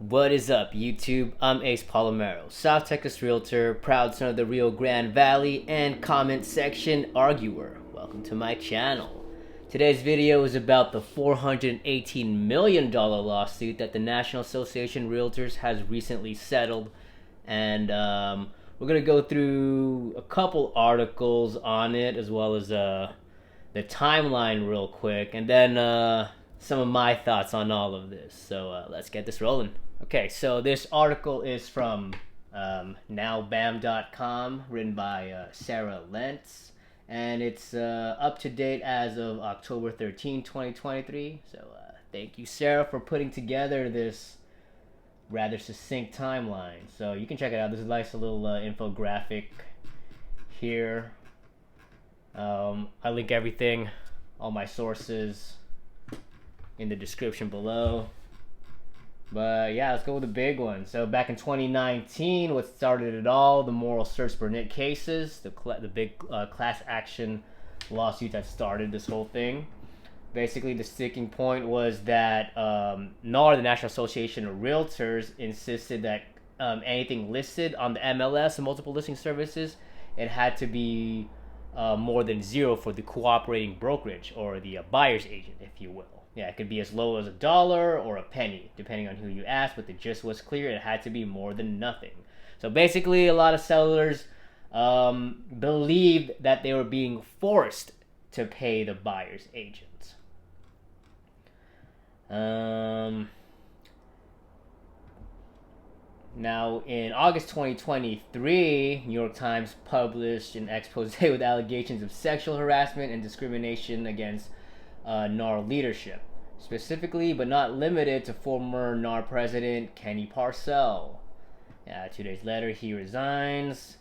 What is up, YouTube? I'm Ace Palomero, South Texas Realtor, proud son of the Rio Grande Valley, and comment section arguer. Welcome to my channel. Today's video is about the $418 million lawsuit that the National Association of REALTORS has recently settled. And we're going to go through a couple articles on it, as well as the timeline real quick, and then some of my thoughts on all of this. So let's get this rolling. Okay, so this article is from nowbam.com, written by Sarah Lentz, and it's up to date as of October 13, 2023. So thank you, Sarah, for putting together this rather succinct timeline. So you can check it out. There's a nice little infographic here. I link everything, all my sources, in the description below. But yeah, let's go with the big one. So back in 2019, what started it all, the Moral Search Burnett cases, the big class action lawsuit that started this whole thing. Basically, the sticking point was that NAR, the National Association of Realtors, insisted that anything listed on the MLS and multiple listing services, it had to be more than zero for the cooperating brokerage, or the buyer's agent, if you will. Yeah, it could be as low as $1 or a penny, depending on who you ask, but the gist was clear. It had to be more than nothing. So basically, a lot of sellers believed that they were being forced to pay the buyer's agent. Now, in August 2023, New York Times published an expose with allegations of sexual harassment and discrimination against NAR leadership, specifically but not limited to former NAR president Kenny Parcell. 2 days later, he resigns.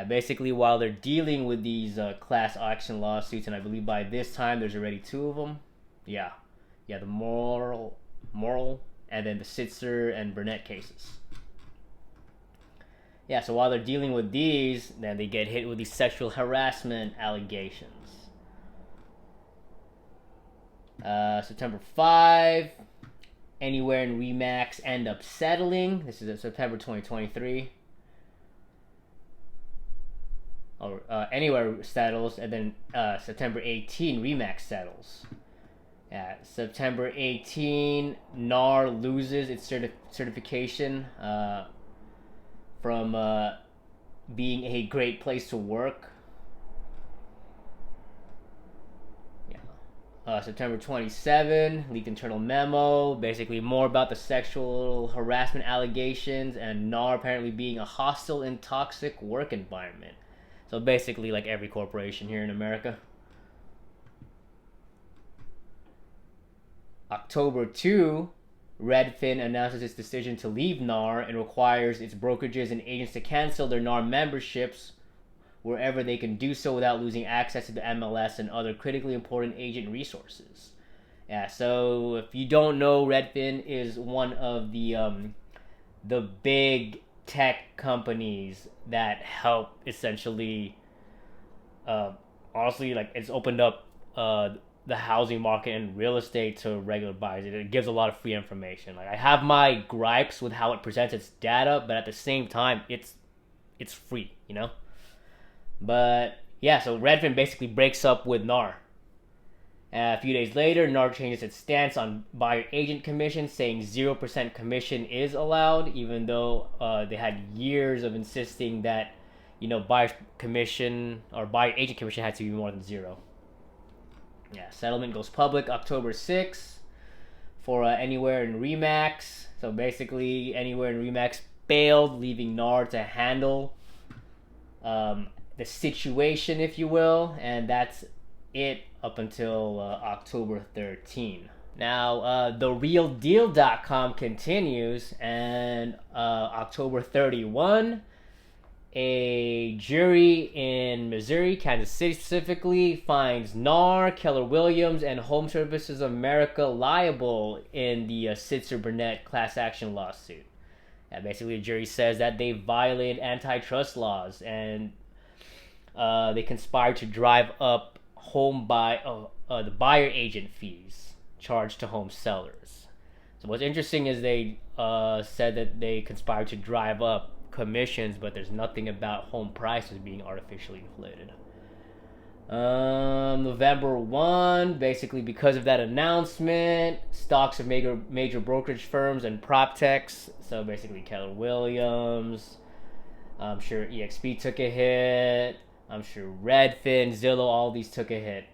Basically, while they're dealing with these class action lawsuits, and I believe by this time there's already 2 of them. The Moral, and then the Sitzer and Burnett cases. So while they're dealing with these, then they get hit with these sexual harassment allegations. September 5, Anywhere and Remax end up settling. This is September 2023. Anywhere settles, and then September 18, Remax settles. September 18, NAR loses its certification from being a great place to work. September 27, leaked internal memo, basically more about the sexual harassment allegations and NAR apparently being a hostile and toxic work environment. So basically like every corporation here in America. October 2, Redfin announces its decision to leave NAR and requires its brokerages and agents to cancel their NAR memberships wherever they can do so without losing access to the MLS and other critically important agent resources. So if you don't know, Redfin is one of the big tech companies that help essentially, honestly, like it's opened up the housing market and real estate to regular buyers. It gives a lot of free information. Like I have my gripes with how it presents its data, but at the same time, it's free, you know. But so Redfin basically breaks up with NAR. A few days later, NAR changes its stance on buyer agent commission, saying 0% commission is allowed, even though they had years of insisting that, buyer's commission or buyer agent commission had to be more than 0. Settlement goes public October 6th for Anywhere and Remax. So basically, Anywhere and Remax failed, leaving NAR to handle the situation, if you will, and that's it up until October 13. Now, therealdeal.com continues, and October 31, a jury in Missouri, Kansas City specifically, finds NAR, Keller Williams, and Home Services of America liable in the Sitzer Burnett class action lawsuit. Basically, the jury says that they violated antitrust laws and they conspired to drive up the buyer agent fees charged to home sellers. So what's interesting is they said that they conspired to drive up commissions, but there's nothing about home prices being artificially inflated. November 1, basically because of that announcement, stocks of major brokerage firms and prop techs, so basically Keller Williams, I'm sure EXP took a hit, I'm sure Redfin, Zillow, all these took a hit.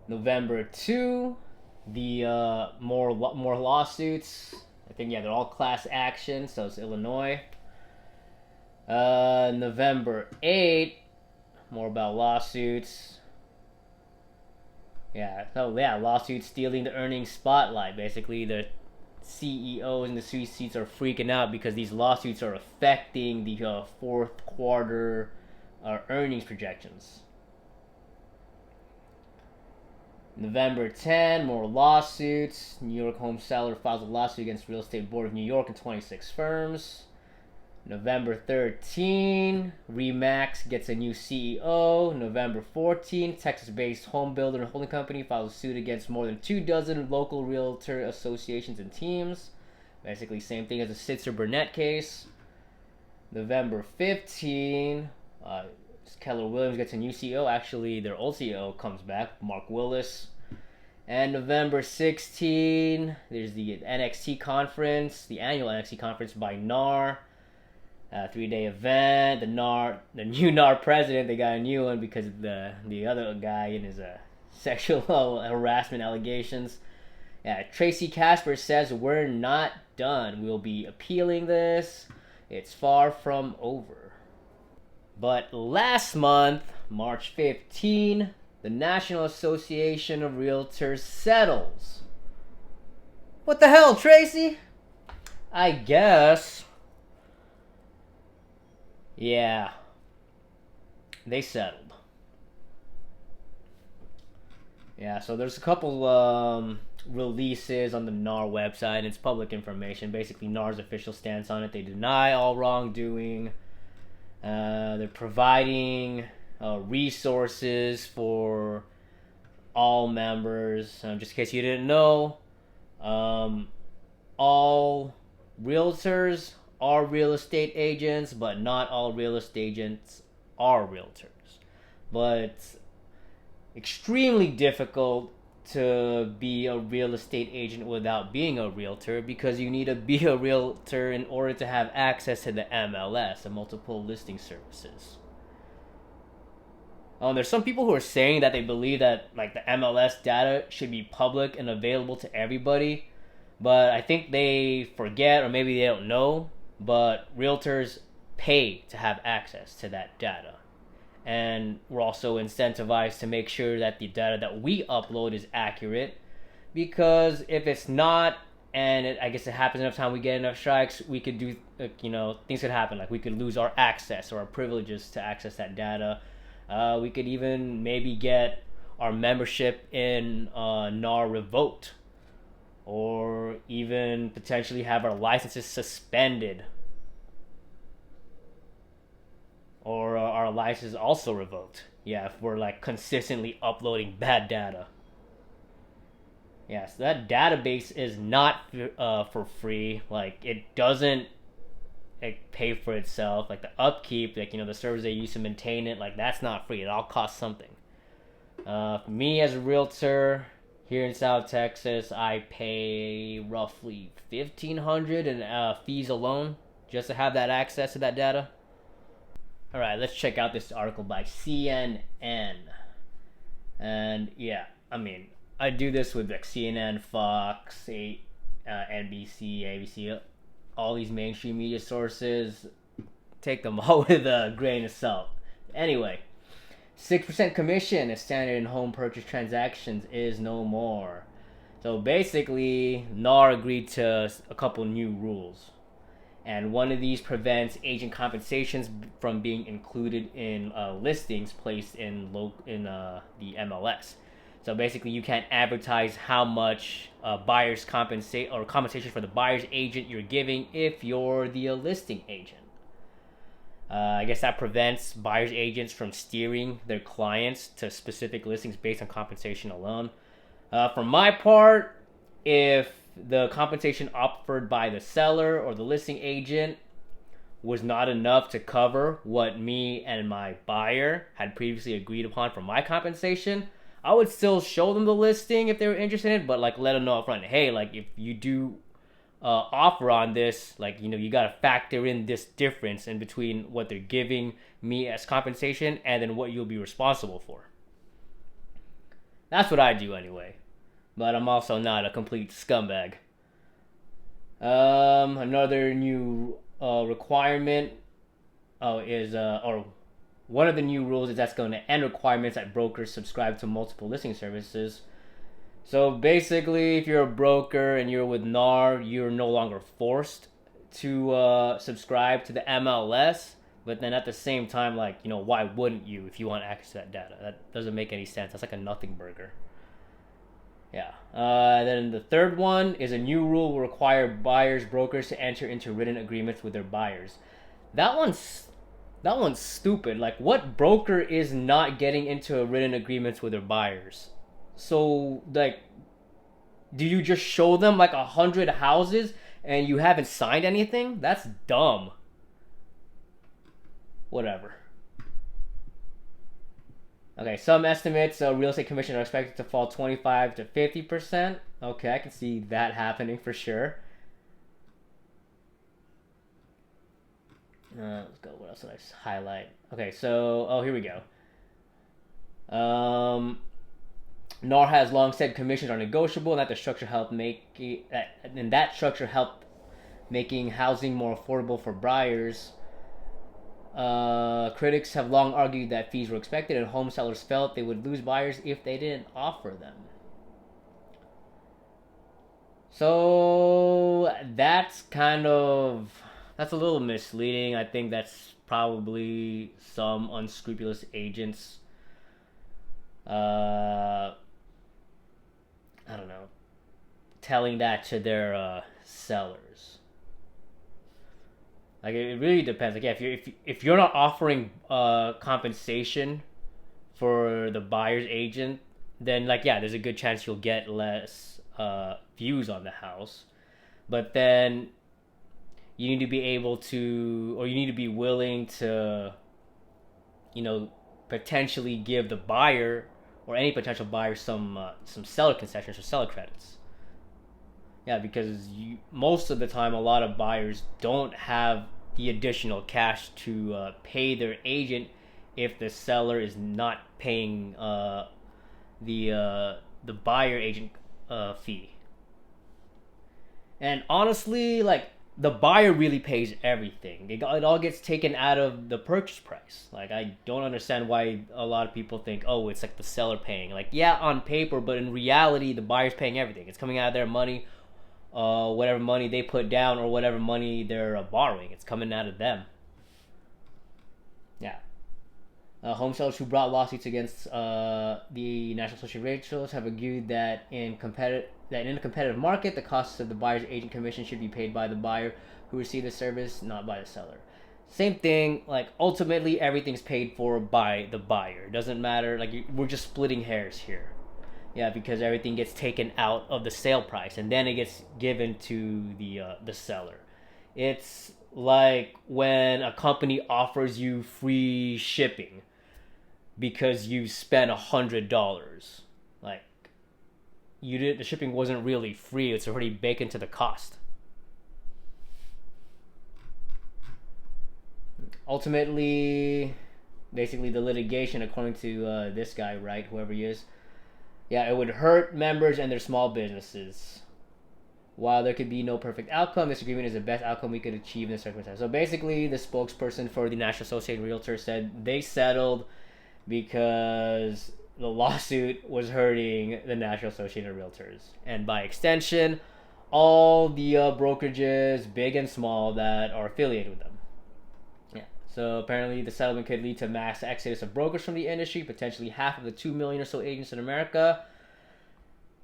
November 2, the more lawsuits. I think, yeah, they're all class action, so it's Illinois. November 8, more about lawsuits. Yeah, so yeah, lawsuits stealing the earnings spotlight. Basically, the CEOs and the C-suites are freaking out because these lawsuits are affecting the fourth quarter earnings projections. November 10, more lawsuits. New York home seller files a lawsuit against Real Estate Board of New York and 26 firms. November 13, Remax gets a new CEO. November 14, Texas-based home builder and holding company files a suit against more than 24 local realtor associations and teams. Basically, same thing as the Sitzer-Burnett case. November 15, Keller Williams gets a new CEO. Actually, their old CEO comes back, Mark Willis. And November 16, there's the NXT conference, the annual NXT conference by NAR. 3-day event. The new NAR president, they got a new one because of the other guy and his sexual harassment allegations. Yeah, Tracy Casper says we're not done. We'll be appealing this. It's far from over. But last month, March 15, the National Association of REALTORS settles. What the hell, Tracy? I guess. Yeah, they settled. Yeah, so there's a couple releases on the NAR website. It's public information. Basically, NAR's official stance on it. They deny all wrongdoing. They're providing resources for all members. Just in case you didn't know, all realtors are real estate agents, but not all real estate agents are realtors. But it's extremely difficult to be a real estate agent without being a realtor because you need to be a realtor in order to have access to the MLS, the multiple listing services. There's some people who are saying that they believe that like the MLS data should be public and available to everybody, but I think they forget or maybe they don't know, but realtors pay to have access to that data. And we're also incentivized to make sure that the data that we upload is accurate, because if it's not, and I guess it happens enough time, we get enough strikes, we could do, things could happen. Like we could lose our access or our privileges to access that data. We could even maybe get our membership in NAR revoked, or even potentially have our licenses suspended, or our license also revoked. Yeah, if we're like consistently uploading bad data. Yeah, so that database is not for free. Like it doesn't pay for itself. Like the upkeep, like the servers they use to maintain it, like that's not free. It all costs something. For me as a realtor here in South Texas, I pay roughly $1,500 in fees alone just to have that access to that data. All right, let's check out this article by CNN. And yeah, I do this with like CNN, Fox, NBC, ABC, all these mainstream media sources. Take them all with a grain of salt. Anyway, 6% commission is standard in home purchase transactions is no more. So basically, NAR agreed to a couple new rules. And one of these prevents agent compensations from being included in listings placed in the MLS. So basically, you can't advertise how much buyers compensate or compensation for the buyer's agent you're giving if you're the listing agent. I guess that prevents buyers agents from steering their clients to specific listings based on compensation alone. For my part, if the compensation offered by the seller or the listing agent was not enough to cover what me and my buyer had previously agreed upon for my compensation, I would still show them the listing if they were interested in it, but like let them know up front, hey, like if you do offer on this, like you got to factor in this difference in between what they're giving me as compensation and then what you'll be responsible for. That's what I do anyway, but I'm also not a complete scumbag. Another new requirement is or one of the new rules is that's going to end requirements that brokers subscribe to multiple listing services. So basically, if you're a broker and you're with NAR, you're no longer forced to subscribe to the MLS. But then at the same time, like, why wouldn't you if you want access to that data? That doesn't make any sense. That's like a nothing burger. Yeah. Then the third one is a new rule will require buyers, brokers to enter into written agreements with their buyers. That one's stupid. Like, what broker is not getting into written agreements with their buyers? So, like, do you just show them like 100 houses and you haven't signed anything? That's dumb. Whatever. Okay, some estimates real estate commission are expected to fall 25 to 50%. Okay, I can see that happening for sure. Let's go. What else did I highlight? Okay, so here we go. NAR has long said commissions are negotiable, and that the structure helped making housing more affordable for buyers. Critics have long argued that fees were expected, and home sellers felt they would lose buyers if they didn't offer them. So that's a little misleading. I think that's probably some unscrupulous agents I don't know, telling that to their sellers. Like, it really depends. Like, yeah, if you're not offering compensation for the buyer's agent, then like, yeah, there's a good chance you'll get less views on the house. But then you need to be able to, or you need to be willing to, potentially give the buyer or any potential buyer some seller concessions or seller credits. Yeah, because most of the time, a lot of buyers don't have the additional cash to pay their agent if the seller is not paying the buyer agent fee. And honestly, like, the buyer really pays everything. It all gets taken out of the purchase price. Like, I don't understand why a lot of people think, oh, it's like the seller paying. Like, yeah, on paper, but in reality, the buyer's paying everything. It's coming out of their money, whatever money they put down or whatever money they're borrowing. It's coming out of them. Yeah. Home sellers who brought lawsuits against the National Association of REALTORS have argued that in a competitive market, the costs of the buyer's agent commission should be paid by the buyer who received the service, not by the seller. Same thing. Like, ultimately, everything's paid for by the buyer. It doesn't matter. Like, we're just splitting hairs here. Yeah, because everything gets taken out of the sale price and then it gets given to the seller. It's like when a company offers you free shipping because you spent $100. Like, the shipping wasn't really free. It's already baked into the cost. Ultimately, basically, the litigation, according to this guy, right, whoever he is, yeah, it would hurt members and their small businesses. While there could be no perfect outcome, this agreement is the best outcome we could achieve in this circumstance. So basically, the spokesperson for the National Association of REALTORS said they settled because the lawsuit was hurting the National Association of REALTORS. And by extension, all the brokerages, big and small, that are affiliated with them. Yeah. So apparently the settlement could lead to mass exodus of brokers from the industry, potentially half of the 2 million or so agents in America.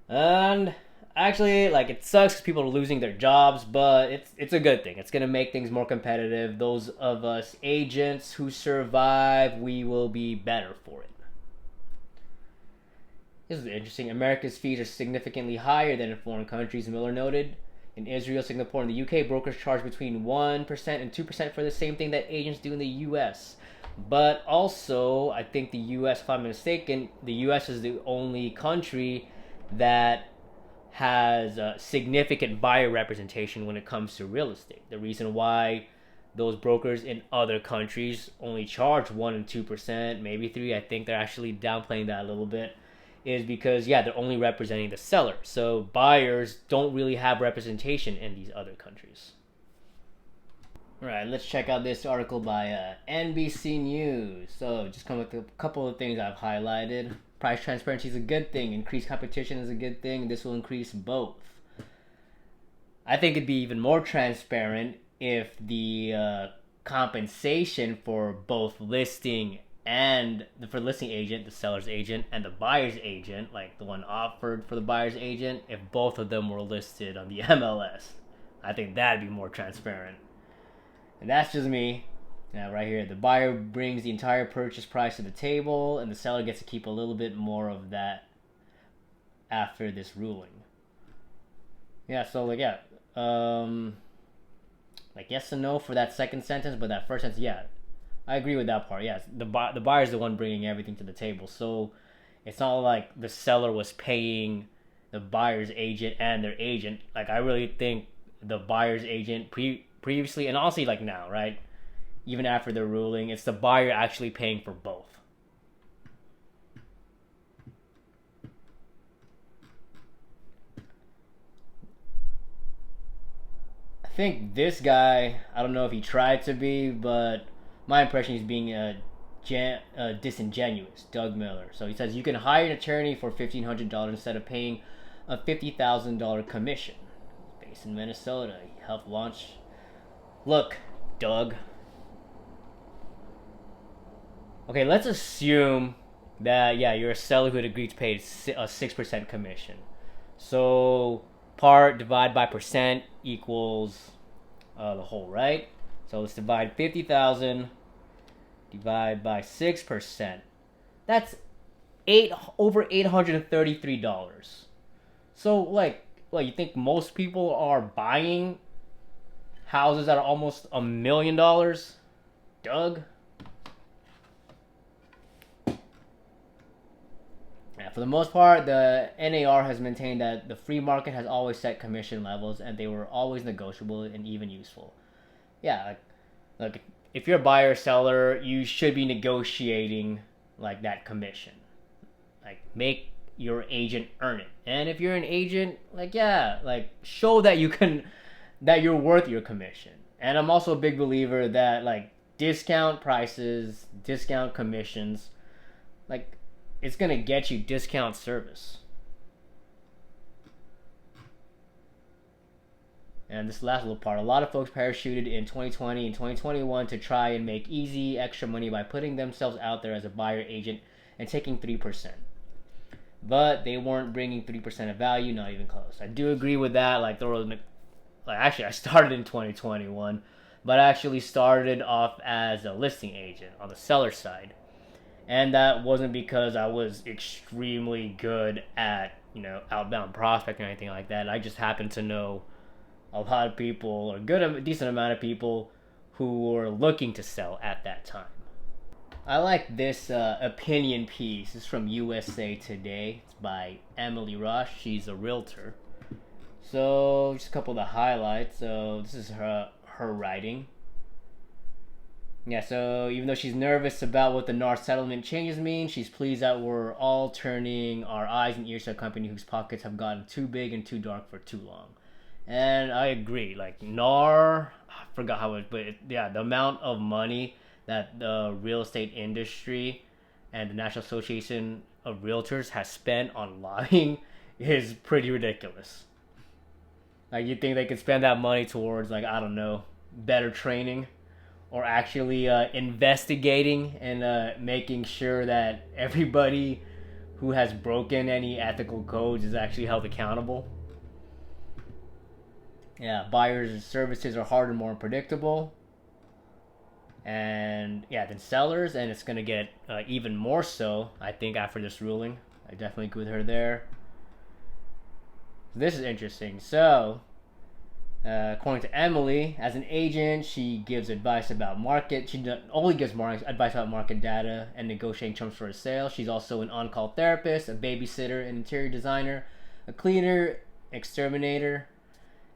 And actually, like, it sucks because people are losing their jobs, but it's a good thing. It's going to make things more competitive. Those of us agents who survive, we will be better for it. This is interesting. America's fees are significantly higher than in foreign countries, Miller noted. In Israel, Singapore, and the UK, brokers charge between 1% and 2% for the same thing that agents do in the US. But also, I think the US, if I'm mistaken, the US is the only country that has significant buyer representation when it comes to real estate. The reason why those brokers in other countries only charge 1 and 2%, maybe 3, I think they're actually downplaying that a little bit, is because, yeah, they're only representing the seller. So buyers don't really have representation in these other countries. All right, let's check out this article by NBC News. So just come with a couple of things I've highlighted. Price transparency is a good thing. Increased competition is a good thing. This will increase both. I think it'd be even more transparent if the compensation for both listing and for the listing agent, the seller's agent, and the buyer's agent, like the one offered for the buyer's agent, if both of them were listed on the MLS. I think that'd be more transparent. And that's just me. Now, right here, the buyer brings the entire purchase price to the table, and the seller gets to keep a little bit more of that after this ruling. Yeah, so like, yeah, like yes and no for that second sentence, but that first sentence, yeah, I agree with that part. Yes, the buyer's the one bringing everything to the table, so it's not like the seller was paying the buyer's agent and their agent. Like, I really think the buyer's agent previously, and honestly, like now, right? Even after the ruling, it's the buyer actually paying for both. I think this guy, I don't know if he tried to be, but my impression is being disingenuous, Doug Miller. So he says you can hire an attorney for $1,500 instead of paying a $50,000 commission. Based in Minnesota, he helped launch. Look, Doug. Okay, let's assume that, yeah, you're a seller who had agreed to pay a 6% commission. So part divided by percent equals the whole, right? So let's divide 50,000 divide by 6%. That's over $833. So like, what, you think most people are buying houses that are almost $1 million, Doug? Yeah, for the most part, the NAR has maintained that the free market has always set commission levels, and they were always negotiable and even useful. Yeah, like if you're a buyer or seller, you should be negotiating like that commission. Like, make your agent earn it. And if you're an agent, like, yeah, like show that you're worth your commission. And I'm also a big believer that like discount prices, discount commissions, like it's gonna get you discount service. And this last little part, a lot of folks parachuted in 2020 and 2021 to try and make easy extra money by putting themselves out there as a buyer agent and taking 3%. But they weren't bringing 3% of value, not even close. I do agree with that. Like, actually, I started in 2021, but I actually started off as a listing agent on the seller side. And that wasn't because I was extremely good at, outbound prospecting or anything like that. I just happened to know a lot of people, or a decent amount of people who were looking to sell at that time. I like this opinion piece. It's from USA Today. It's by Emily Rush. She's a realtor. So just a couple of the highlights. So this is her writing. Yeah, so even though she's nervous about what the NAR settlement changes mean, she's pleased that we're all turning our eyes and ears to a company whose pockets have gotten too big and too dark for too long. And I agree. Like, NAR, I forgot how it, but the amount of money that the real estate industry and the National Association of REALTORS has spent on lobbying is pretty ridiculous. Like, you think they could spend that money towards, like, I don't know, better training, or actually investigating and making sure that everybody who has broken any ethical codes is actually held accountable. Yeah, buyers' services are harder and more unpredictable. And yeah, than sellers, and it's going to get even more so, I think, after this ruling. I definitely agree with her there. This is interesting. So, according to Emily, as an agent, she gives advice about market. She only gives advice about market data and negotiating terms for a sale. She's also an on-call therapist, a babysitter, an interior designer, a cleaner, exterminator.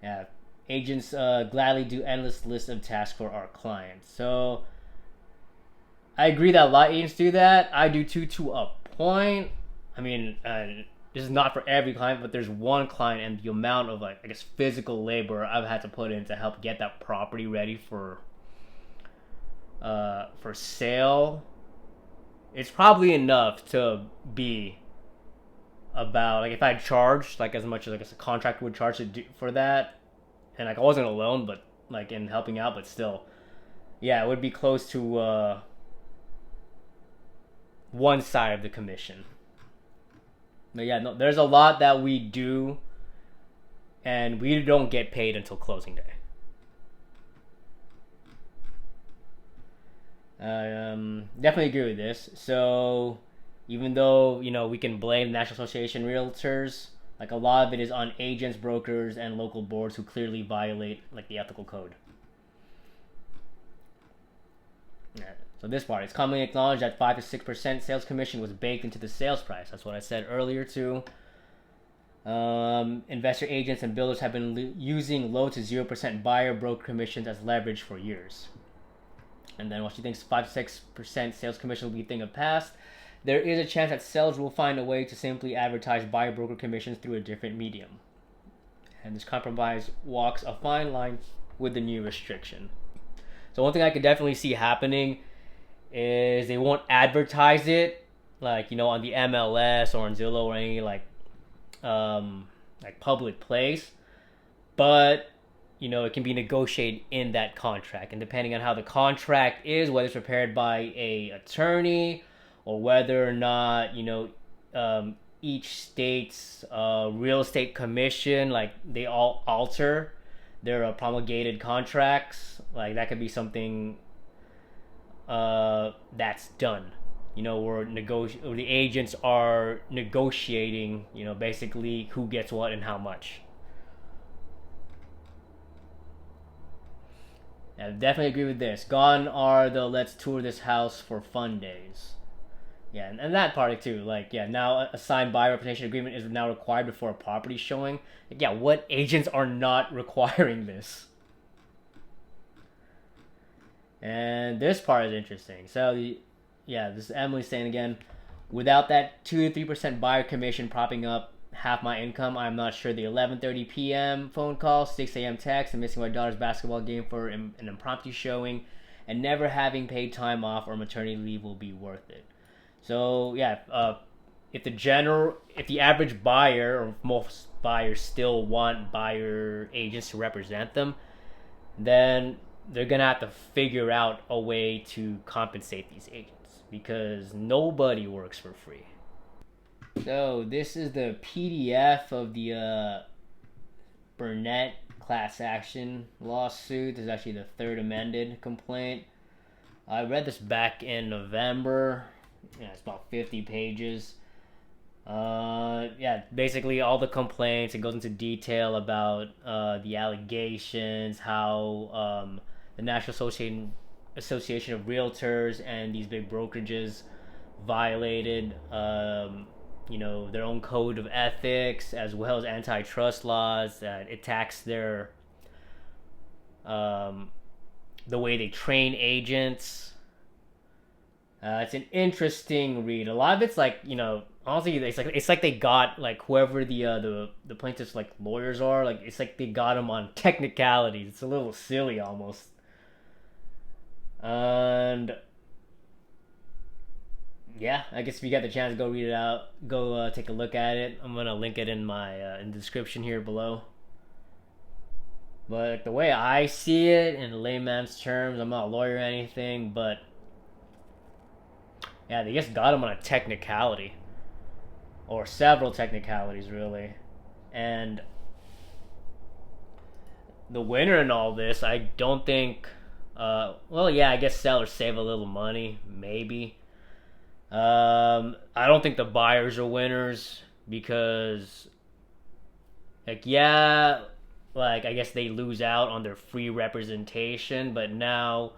Yeah, agents gladly do endless lists of tasks for our clients. So, I agree that a lot of agents do that. I do too, to a point. I mean, this is not for every client, but there's one client, and the amount of like, I guess, physical labor I've had to put in to help get that property ready for sale, it's probably enough to be about, like, if I charged like as much as, like, a contractor would charge to do for that, and like I wasn't alone, but like in helping out, but still, yeah, it would be close to one side of the commission. But yeah, no, there's a lot that we do, and we don't get paid until closing day. Definitely agree with this. So, even though, we can blame the National Association of Realtors, like, a lot of it is on agents, brokers, and local boards who clearly violate, like, the ethical code. Yeah. So this part, it's commonly acknowledged that 5 to 6% sales commission was baked into the sales price. That's what I said earlier too. Investor agents and builders have been using low to 0% buyer broker commissions as leverage for years. And then while she thinks 5 to 6% sales commission will be a thing of past, there is a chance that sellers will find a way to simply advertise buyer broker commissions through a different medium. And this compromise walks a fine line with the new restriction. So one thing I could definitely see happening is they won't advertise it, like, on the MLS or on Zillow or any like public place, but it can be negotiated in that contract, and depending on how the contract is, whether it's prepared by a attorney or whether or not each state's real estate commission, like, they all alter their promulgated contracts, like, that could be something that's done, where the agents are negotiating, basically who gets what and how much. I definitely agree with this. Gone are the let's tour this house for fun days. Yeah, and that part too. Like, yeah, now a signed buyer representation agreement is now required before a property showing. Like, yeah, what agents are not requiring this? And this part is interesting. So, yeah, this is Emily saying again, without that 2 to 3% buyer commission propping up half my income, I'm not sure the 11:30 p.m. phone call, 6 a.m. text, and missing my daughter's basketball game for an impromptu showing, and never having paid time off or maternity leave will be worth it. So, yeah, if the average buyer, or most buyers, still want buyer agents to represent them, then they're gonna have to figure out a way to compensate these agents, because nobody works for free. So this is the PDF of the Burnett class action lawsuit. This is actually the third amended complaint. I read this back in November. Yeah, it's about 50 pages. Yeah, basically all the complaints. It goes into detail about the allegations, how the National Association of Realtors and these big brokerages violated their own code of ethics, as well as antitrust laws, that attacks their the way they train agents. It's an interesting read. A lot of it's like, honestly, it's like they got, like, whoever the plaintiffs, like, lawyers are, like, it's like they got them on technicalities. It's a little silly almost. And yeah, I guess if you got the chance to go read it out, go take a look at it. I'm gonna link it in my in the description here below. But the way I see it, in layman's terms, I'm not a lawyer or anything, but yeah, they just got him on a technicality, or several technicalities, really. And the winner in all this, I don't think. Well, yeah, I guess sellers save a little money, maybe. I don't think the buyers are winners because, like, yeah, like I guess they lose out on their free representation, but now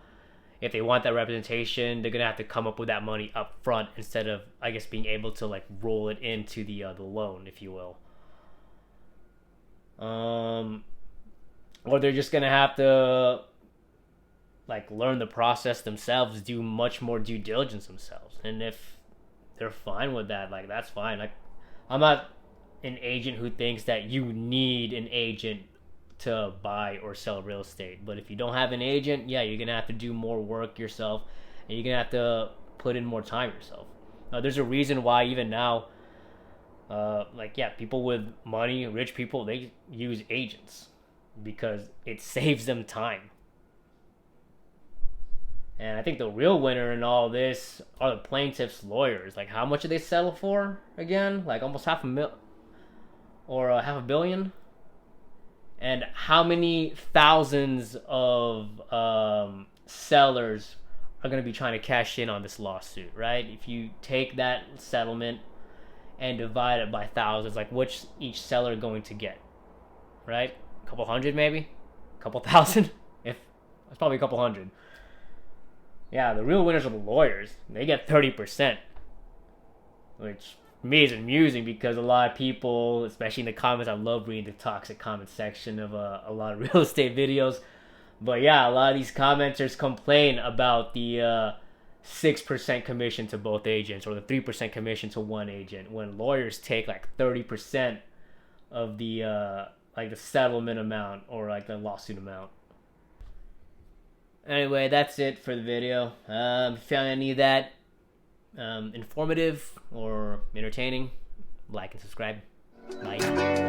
if they want that representation, they're gonna have to come up with that money up front instead of, I guess, being able to like roll it into the loan, if you will. Or they're just gonna have to like learn the process themselves, do much more due diligence themselves, and if they're fine with that, like that's fine. Like I'm not an agent who thinks that you need an agent to buy or sell real estate. But if you don't have an agent, yeah, you're gonna have to do more work yourself, and you're gonna have to put in more time yourself. There's a reason why even now, like yeah, people with money, rich people, they use agents because it saves them time. And I think the real winner in all this are the plaintiffs' lawyers. Like, how much did they settle for again? Like almost half a mil, or half a billion. And how many thousands of sellers are going to be trying to cash in on this lawsuit, right? If you take that settlement and divide it by thousands, like which each seller going to get, right? A couple hundred maybe? A couple thousand? If it's probably a couple hundred. Yeah, the real winners are the lawyers. They get 30%, which for me is amusing because a lot of people, especially in the comments, I love reading the toxic comment section of a lot of real estate videos. But yeah, a lot of these commenters complain about the 6% commission to both agents or the 3% commission to one agent when lawyers take like 30% of the like the settlement amount or like the lawsuit amount. Anyway, that's it for the video. If you found any of that informative or entertaining, like and subscribe. Bye.